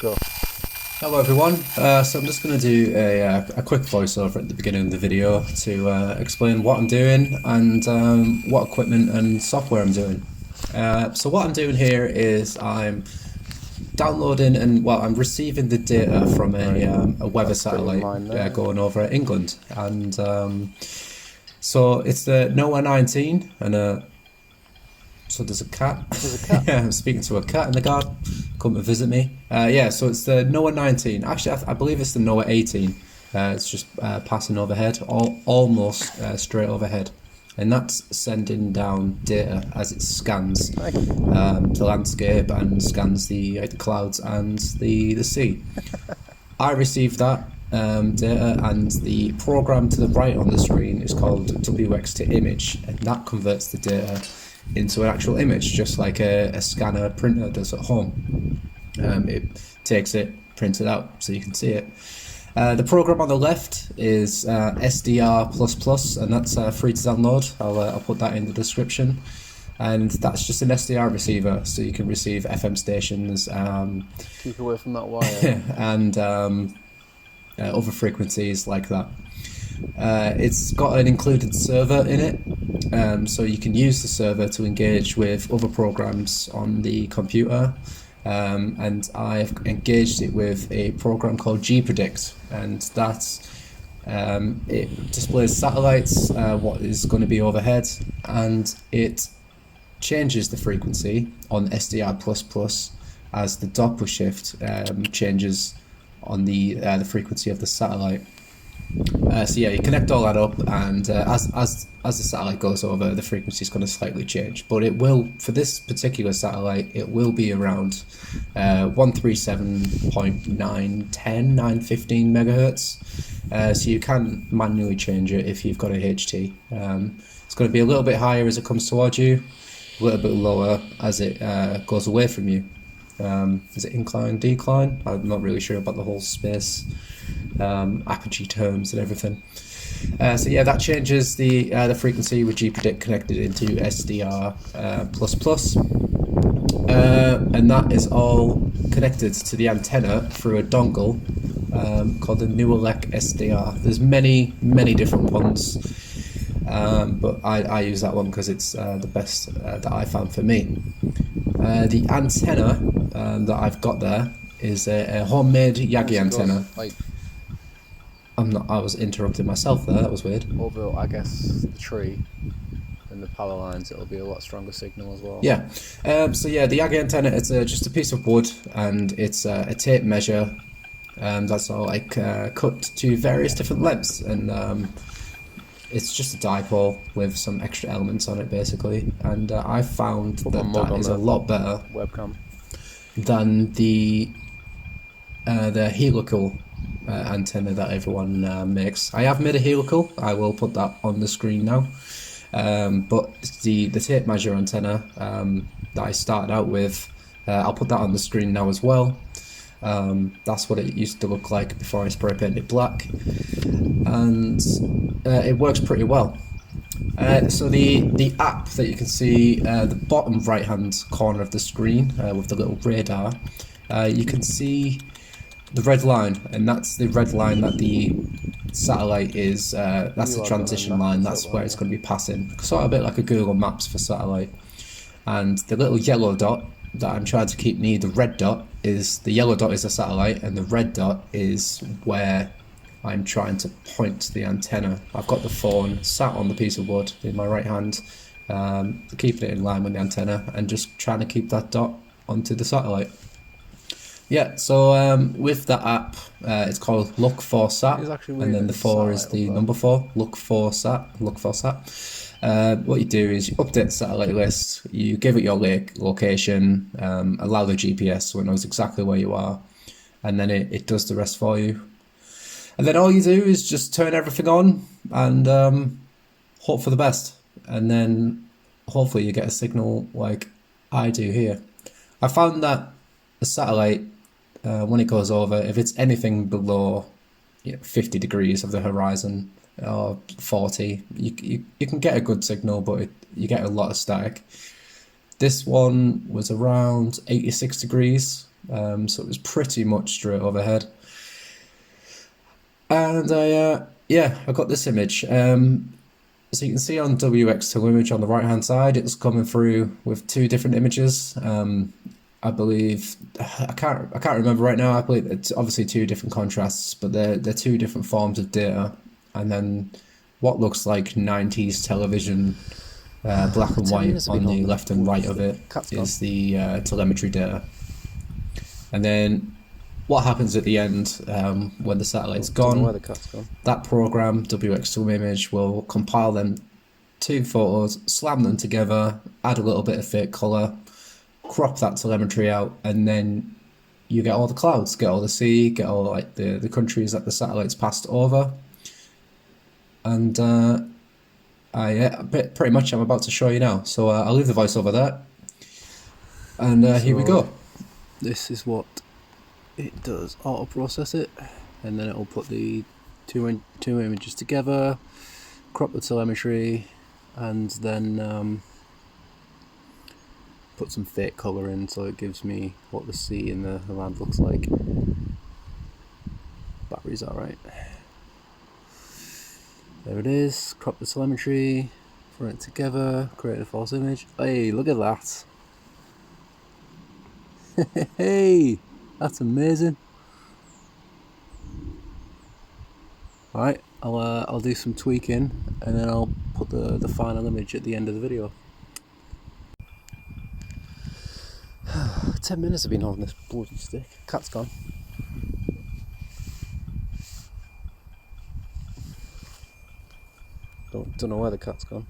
Go. Hello everyone, so I'm just going to do a quick voiceover at the beginning of the video to explain what I'm doing and what equipment and software I'm doing. So what I'm doing here is I'm downloading and, well, I'm receiving the data from a weather satellite going over England, and so it's the NOAA 19 and so there's a cat. There's a cat. Yeah, I'm speaking to a cat in the garden. Come to visit me. Yeah, so it's the NOAA 19. Actually, I believe it's the NOAA 18. It's just passing overhead, almost straight overhead. And that's sending down data as it scans the landscape and scans the clouds and the sea. I received that data, and the program to the right on the screen is called WX to image, and that converts the data into an actual image, just like a scanner printer does at home. It takes it, prints it out so you can see it. The program on the left is SDR++, and that's free to download. I'll put that in the description. And that's just an SDR receiver, so you can receive FM stations. Keep away from that wire. And other frequencies like that. It's got an included server in it, so you can use the server to engage with other programs on the computer. And I've engaged it with a program called gpredict, and it displays satellites, what is going to be overhead, and it changes the frequency on SDR++ as the Doppler shift changes on the frequency of the satellite. So yeah, you connect all that up, and as the satellite goes over, the frequency is going to slightly change. But it will, for this particular satellite, it will be around 137.910, 915 megahertz. So you can manually change it if you've got a HT. It's going to be a little bit higher as it comes towards you, a little bit lower as it goes away from you. Is it incline, decline? I'm not really sure about the whole space apogee terms and everything. So yeah, that changes the frequency with gpredict connected into SDR++, and that is all connected to the antenna through a dongle called the Newelec SDR. There's many different ones, but I use that one because it's the best that I found for me. The antenna that I've got there is a homemade Yagi antenna. I was interrupting myself there, that was weird. Over, I guess, the tree and the power lines, it'll be a lot stronger signal as well. Yeah. So yeah, the Yagi antenna, it's just a piece of wood, and it's a tape measure that's all like cut to various different lengths, and it's just a dipole with some extra elements on it, basically. And I found that is a lot better webcam than the helical antenna that everyone makes. I have made a helical. I will put that on the screen now. But the tape measure antenna that I started out with, I'll put that on the screen now as well. That's what it used to look like before I spray painted black, and it works pretty well. So the app that you can see the bottom right hand corner of the screen with the little radar, you can see the red line, and that's the red line that the satellite is, that's the transition line, that's where it's going to be passing, sort of a bit like a Google Maps for satellite. And the little yellow dot that I'm trying to keep near the red dot is, the yellow dot is the satellite, and the red dot is where I'm trying to point the antenna. I've got the phone sat on the piece of wood in my right hand, keeping it in line with the antenna and just trying to keep that dot onto the satellite. Yeah, so with that app, it's called Look for Sat, and then the 4 is the number 4, Look for Sat, Look for Sat. What you do is you update the satellite list, you give it your location, allow the GPS so it knows exactly where you are, and then it does the rest for you. And then all you do is just turn everything on and hope for the best, and then hopefully you get a signal like I do here. I found that a satellite, when it goes over, if it's anything below 50 degrees of the horizon, or 40, you can get a good signal, but you get a lot of static. This one was around 86 degrees, so it was pretty much straight overhead. And I got this image. So you can see on WX2 image on the right hand side, it's coming through with two different images. I believe I can't remember right now. I believe it's obviously two different contrasts, but they're two different forms of data. And then what looks like 90s television, black and 10 white minutes have on been the on. left and right of it Cat's gone. is the telemetry data. And then what happens at the end when the satellite's Don't know where gone? the cat's gone. That program, WX2 image, will compile them two photos, slam them together, add a little bit of fake colour, crop that telemetry out, and then you get all the clouds, get all the sea, get all like the countries that the satellites passed over. And pretty much I'm about to show you now. So I'll leave the voice over there. And here we go. This is what it does. Auto process it, and then it will put the two images together, crop the telemetry, and then put some fake colour in so it gives me what the sea and the land looks like. Battery's alright. There it is, crop the telemetry, throw it together, create a false image. Hey, look at that. Hey, that's amazing. Alright, I'll do some tweaking and then I'll put the final image at the end of the video. 10 minutes I've been holding this bloody stick. Cat's gone. Don't know where the cat's gone.